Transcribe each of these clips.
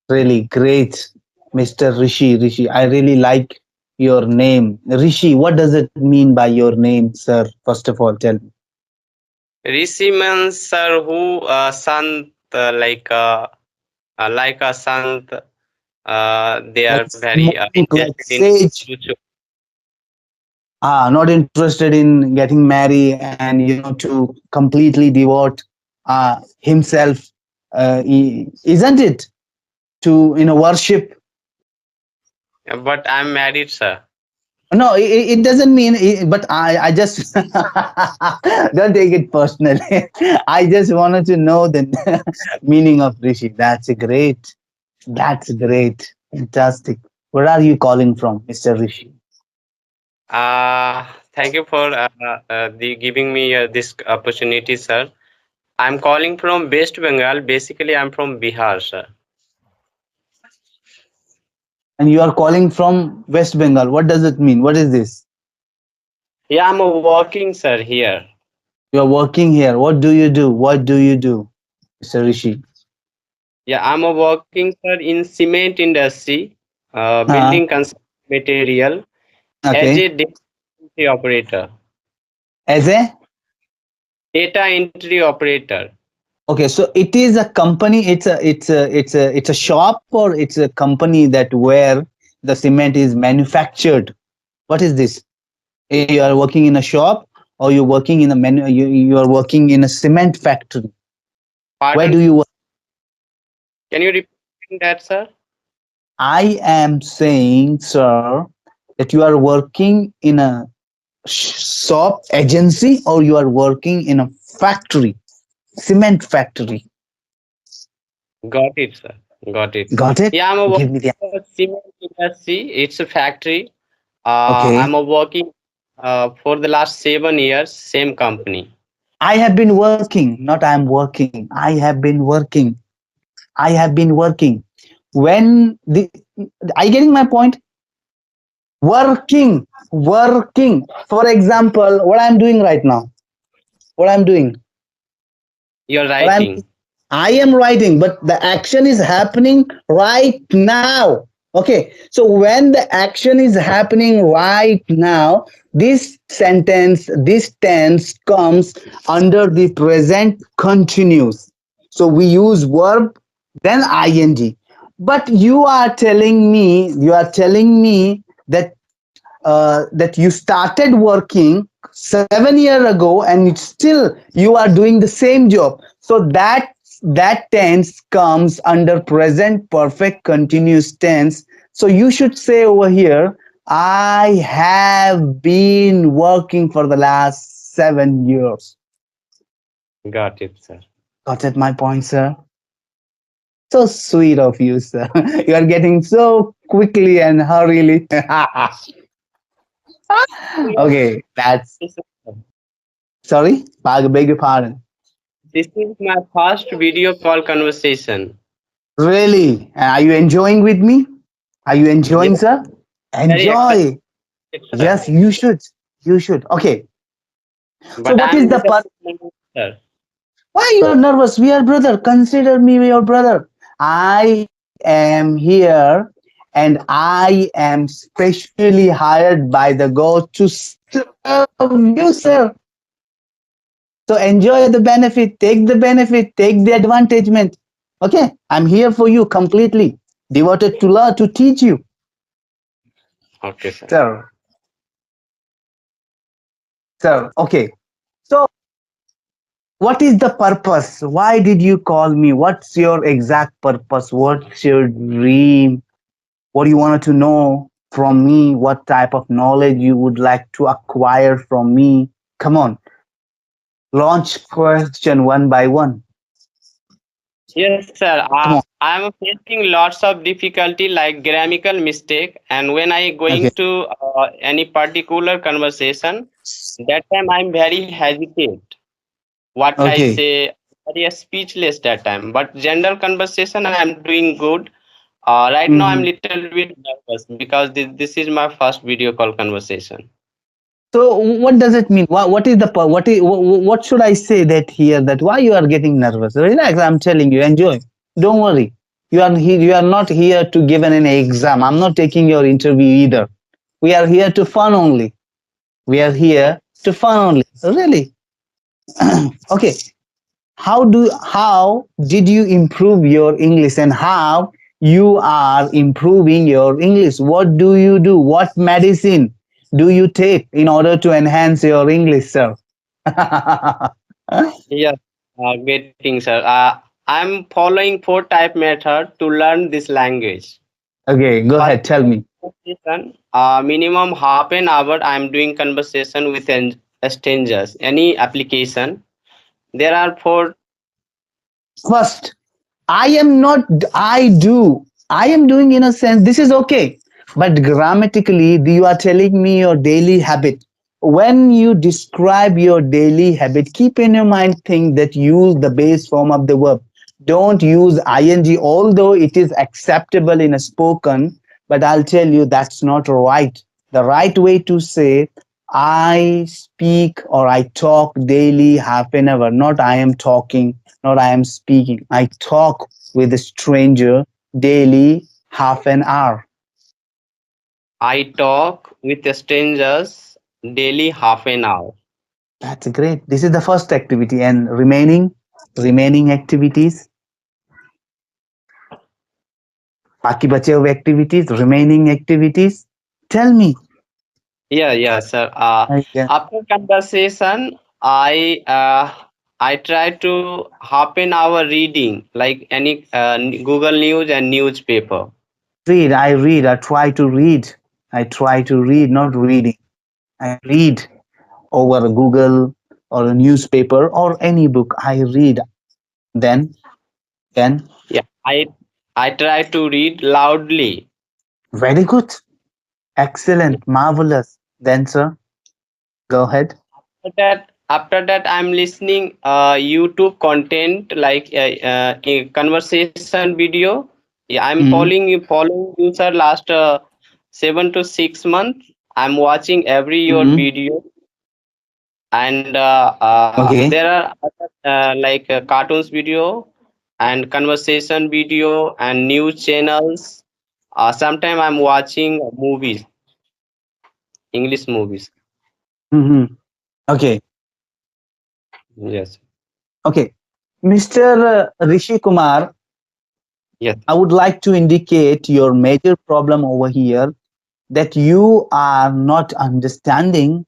Really great, Mr. Rishi. Rishi, I really like your name. Rishi, what does it mean by your name, sir? First of all, tell me. Rishi means sir who sant like a sant. They Like are very monk, like interested in sage. spiritual. Not interested in getting married and to completely devote himself, isn't it? To worship. But I'm married, sir. No, it doesn't mean. But I just don't take it personally. I just wanted to know the meaning of Rishi. That's great. That's great. Fantastic. Where are you calling from, Mr. Rishi? Thank you for the giving me this opportunity, sir. I'm calling from West Bengal. Basically, I'm from Bihar, sir. And you are calling from West Bengal. What does it mean? What is this? Yeah, I'm working, sir, here. You are working here. What do you do? What do you do, Mr. Rishi? Yeah, I'm working, sir, in cement industry, Uh, building construction material as okay. a data entry operator. As a Data entry operator. Okay, so it is a company. It's a shop, or it's a company that where the cement is manufactured. What is this? You are working in a shop, or you're working in a you are working in a cement factory. Where Pardon, do you work? can you repeat that, sir? I am saying, sir, that you are working in a shop agency, or you are working in a factory, cement factory. Got it, sir. Got it. Got it? Yeah, I'm a Give working me the for cement industry. It's a factory. okay. I'm a working for the last 7 years, same company. I have been working, not I am working. I have been working. I have been working. When the are you getting my point? Working, working. For example, what I'm doing right now. What I'm doing. You're What I'm writing. I am writing, but the action is happening right now. Okay, so when the action is happening right now, this sentence, this tense comes under the present continuous. So we use verb, then ing. But you are telling me that that you started working 7 years ago, and it's still you are doing the same job. So that tense comes under present perfect continuous tense. So you should say over here, I have been working for the last 7 years. Got it, sir. Got it, my point, sir? So sweet of you, sir. You are getting so quickly and hurriedly. Okay, that's sorry. Beg your pardon. This is my first video call conversation. Really? Are you enjoying with me? Are you Yes, enjoying, sir? very excited, Enjoy. sir. Yes, you should. You should. Okay. So But what is I'm the little part? nervous, sir. Why you are nervous? We are brother. Consider me your brother. I am here, and I am specially hired by the God to serve you, sir. So enjoy the benefit, take the advantagement. Okay, I'm here for you completely, devoted to learn, to teach you, Okay, sir. sir. Sir, okay. So, what is the purpose? Why did you call me? What's your exact purpose? What's your dream? What do you want to know from me? What type of knowledge you would like to acquire from me? Come on, launch question one by one. Yes, sir. Come on. I'm facing lots of difficulty like grammatical mistake, and when I Okay. going to any particular conversation, that time I'm very hesitate. What I Okay. say, very speechless that time. But general conversation, I'm doing good. Right now, I'm Mhm. little bit nervous because this is my first video call conversation. So what does it mean? What is the what should I say that here, that why you are getting nervous? Relax, I'm telling you, enjoy. Don't worry. You are not here to give an exam. I'm not taking your interview either. We are here to fun only. We are here to fun only. Really? Okay. How did you improve your English, and how you are improving your English? What do you do? What medicine do you take in order to enhance your English, sir? Yes, getting, sir. I'm following four type method to learn this language. Okay, go First, ahead. Tell me. conversation, minimum half an hour. I'm doing conversation with strangers. Any application. There are four. First, I am not, I do. I am doing in a sense, this is okay. But grammatically, you are telling me your daily habit. When you describe your daily habit, keep in your mind thing that use the base form of the verb. Don't use ing, although it is acceptable in a spoken, but I'll tell you that's not right. The right way to say, I speak or I talk daily half an hour, not I am talking, not I am speaking. I talk with a stranger daily half an hour. I talk with strangers daily half an hour. That's great. This is the first activity, and remaining activities, बाकी बचे हुए activities, remaining activities. Tell me. Yeah, yeah, sir. Yeah. After conversation, I try to half an hour reading like any Google News and newspaper. Read. I read. I try to read. I try to read, not reading. I read over Google or a newspaper or any book. I read. Then, then, Yeah, I try to read loudly. very good. Excellent. Marvelous. Then, sir, go ahead. After that, I'm listening YouTube content like a conversation video. Yeah, I'm Mhm. following you, sir. Last 7 to 6 months, I'm watching every your Mhm. video, and Okay. there are other, like cartoons video and conversation video and news channels. Sometimes I'm watching movies, English movies. Mhm. Okay. Yes, Okay. Mr. Rishi Kumar, yes. I would like to indicate your major problem over here, that you are not understanding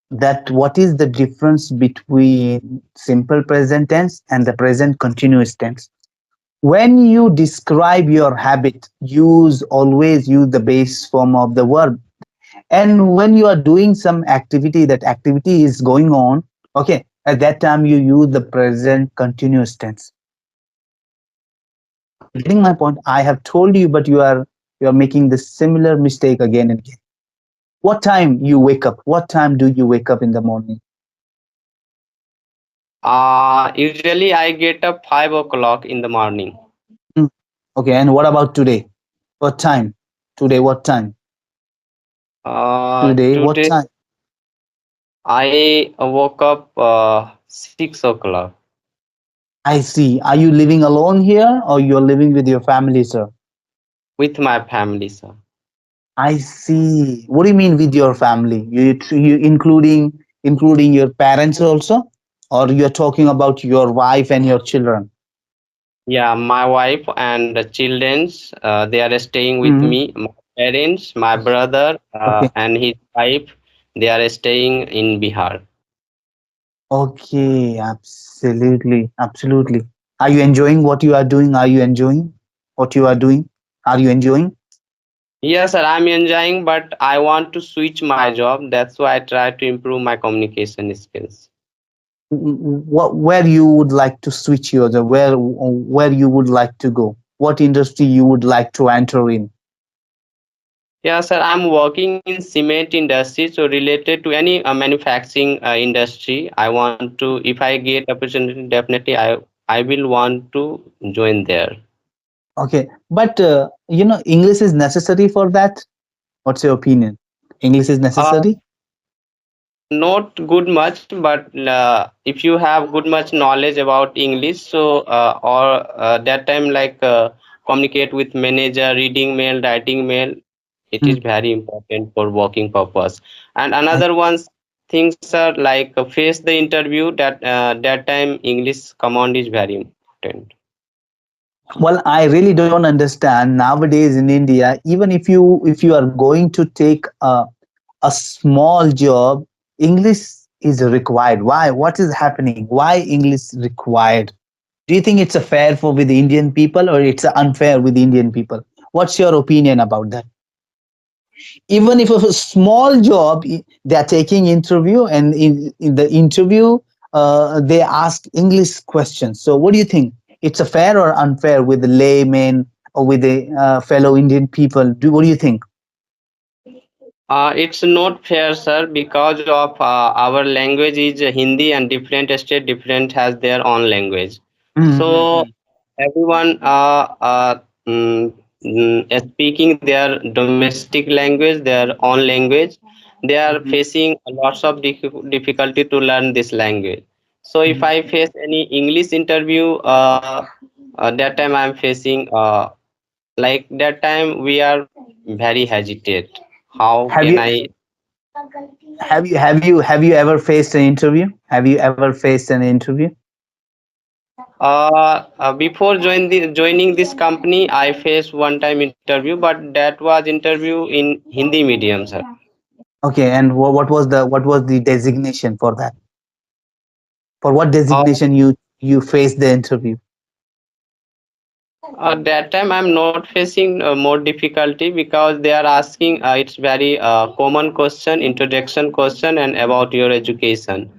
that what is the difference between simple present tense and the present continuous tense. When you describe your habit, always use the base form of the verb. And when you are doing some activity, that activity is going on, okay, at that time you use the present continuous tense. Getting my point? I have told you, but you are making the similar mistake again and again. What time you wake up? What time do you wake up in the morning? Usually I get up 5 o'clock in the morning. Mm. Okay, and what about today? What time? Today, what time? Today, what Today time? I woke up 6 o'clock I see. Are you living alone here or you're living with your family, sir? with my family, sir. I see. What do you mean with your family? You including your parents also, or you're talking about your wife and your children? Yeah, my wife and the childrens, they are staying with Hmm. me. My parents, my brother, Okay. and his wife, they are staying in Bihar. Okay. Absolutely. Absolutely. Are you enjoying what you are doing? Are you enjoying what you are doing? Are you enjoying? Yes, sir, I'm enjoying, but I want to switch my job. That's why I try to improve my communication skills. Where you would like to switch your job? Where you would like to go? What industry you would like to enter in? Yeah, sir, I'm working in cement industry, so related to any manufacturing industry. I want to, if I get opportunity, definitely I will want to join there. Okay, but English is necessary for that. What's your opinion? English is Uh, necessary? Not good much, but if you have good much knowledge about English, so or that time like communicate with manager, reading mail, writing mail. It is Mm. very important for working purpose. And I, another ones things are like face the interview. That time English command is very important. well, I really don't understand nowadays in India. Even if you are going to take a small job, English is required. Why? What is happening? Why English required? Do you think it's a fair for with the Indian people or it's unfair with the Indian people? What's your opinion about that? Even if it's a small job, they are taking interview, and in the interview, they ask English questions. So, what do you think? It's a fair or unfair with the laymen or with the fellow Indian people? What do you think? It's not fair, sir, because of our language is Hindi and different state different has their own language. So Mm-hmm. everyone speaking their domestic language, their own language, they are facing lots of difficulty to learn this language. So if I face any English interview, that time I'm facing like that time we are very hesitate. How Have can you I have you ever faced an interview? Have you ever faced an interview? before joining this company I faced one time interview, but that was interview in Hindi medium, sir. Okay, and what was the designation for that? For what uh, designation you faced the interview? that time I'm not facing more difficulty because they are asking it's very common question, introduction question and about your education.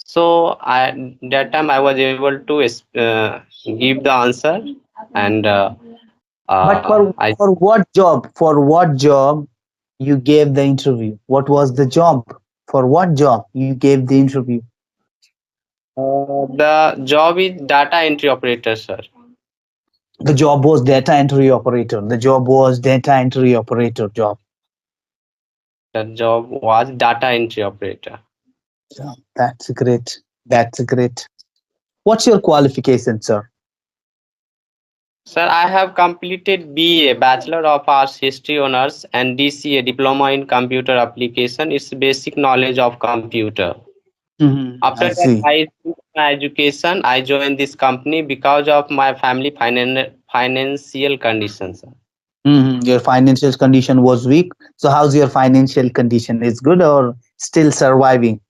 So I that time I was able to give the answer, and But for I for what job? For what job you gave the interview? What was the job? For what job you gave the interview? the job is data entry operator, sir. The job was data entry operator. The job was data entry operator job. The job was data entry operator. So that's great. That's great. What's your qualification, sir? Sir, I have completed BA, Bachelor of Arts History Honors, and DCA, Diploma in Computer Application. It's basic knowledge of computer. After I that, see. I took my education. I joined this company because of my family financial conditions. Your financial condition was weak. So how's your financial condition? Is good or still surviving?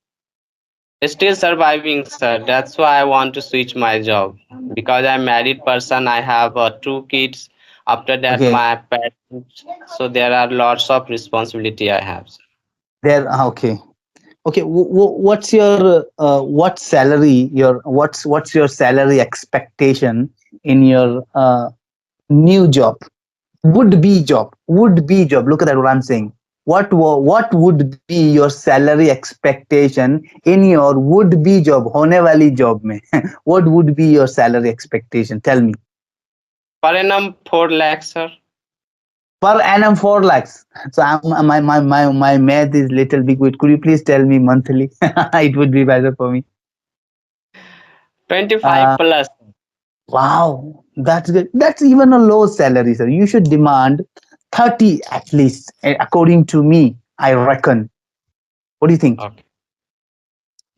Still surviving, sir. That's why I want to switch my job because I'm married person. I have two kids. After that, Okay. my parents. So there are lots of responsibility I have, sir. Okay. Okay. What's your what salary? What's your salary expectation in your new job? Would be job. Look at that. What I'm saying. What would be your salary expectation in your would be job? होने वाली job में. What would be your salary expectation? Tell me. Per annum 4 lakhs, sir. Per annum 4 lakhs. So my math is little big. Wait, could you please tell me monthly? It would be better for me. 25 Uh, plus. wow, that's good. That's even a low salary, sir. You should demand 30 at least, according to me. I reckon. What do you think? Okay.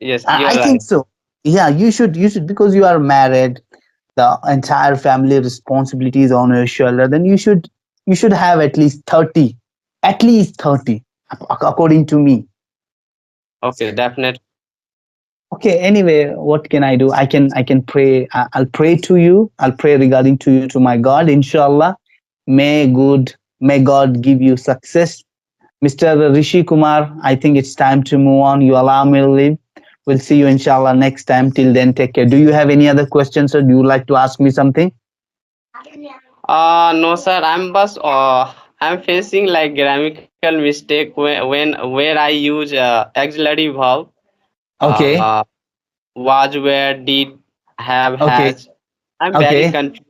Yes, I you're think right. so. Yeah, you should because you are married, the entire family responsibilities on your shoulder. Then you should have at least 30, according to me. Okay, definitely. Okay, anyway, what can I do? I can pray. I'll pray to you. I'll pray regarding to you to my God, inshallah. May God give you success. Mr. Rishi Kumar, I think it's time to move on. You allow me to leave. We'll see you inshallah next time. Till then, take care. Do you have any other questions or do you like to ask me something? No, sir. I'm facing like grammatical mistake where I use auxiliary verb. Okay, Uh, was, where, did, have, okay, has. I'm very okay, confused.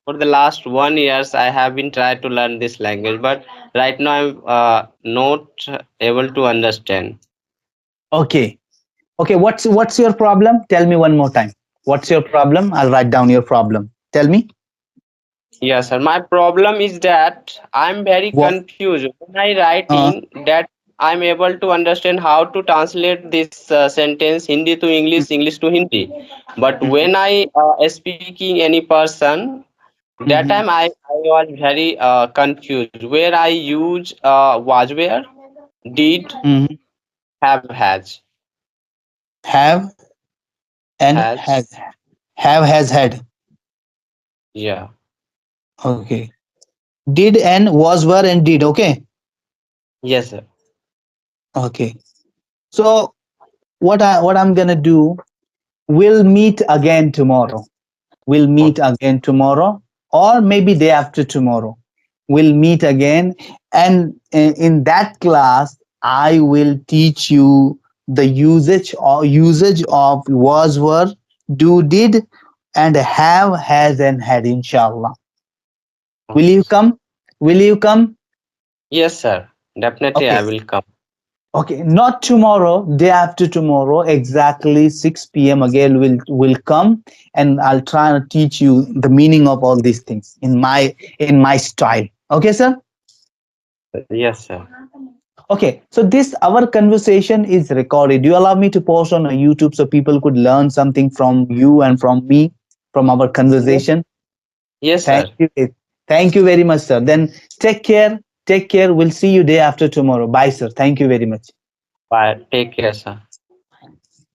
For the last 1 years, I have been trying to learn this language, but right now I'm not able to understand. okay, okay. What's your problem? Tell me one more time. What's your problem? I'll write down your problem. Tell me. Yes, sir. My problem is that I'm very What? confused. When I writing Uh, that I'm able to understand how to translate this sentence Hindi to English, English to Hindi. But when I speaking any person, that mm-hmm, time I was very confused. Where I use was where, did, mm-hmm. have, has, Have and has. has. Have has had. Yeah. Okay. Did and was were and did. Okay. Yes, sir. Okay. So what I'm gonna do, we'll meet again tomorrow. We'll meet Okay. again tomorrow, or maybe day after tomorrow. We'll meet again, and in that class, I will teach you the usage of was, were, do, did, and have, has, and had. Inshallah. Will Okay, you sir. come? Will you come? Yes, sir. Definitely Okay. I will come. Okay, not tomorrow, day after tomorrow, exactly 6 p.m. again will come, and I'll try to teach you the meaning of all these things in my style. Okay, sir? Yes, sir. Okay, so this our conversation is recorded. Do you allow me to post on YouTube so people could learn something from you and from me from our Yes, conversation? yes, Thank sir. you. Thank you very much, sir. Then take care. Take care. We'll see you day after tomorrow. Bye, sir. Thank you very much. Bye. Take care, sir.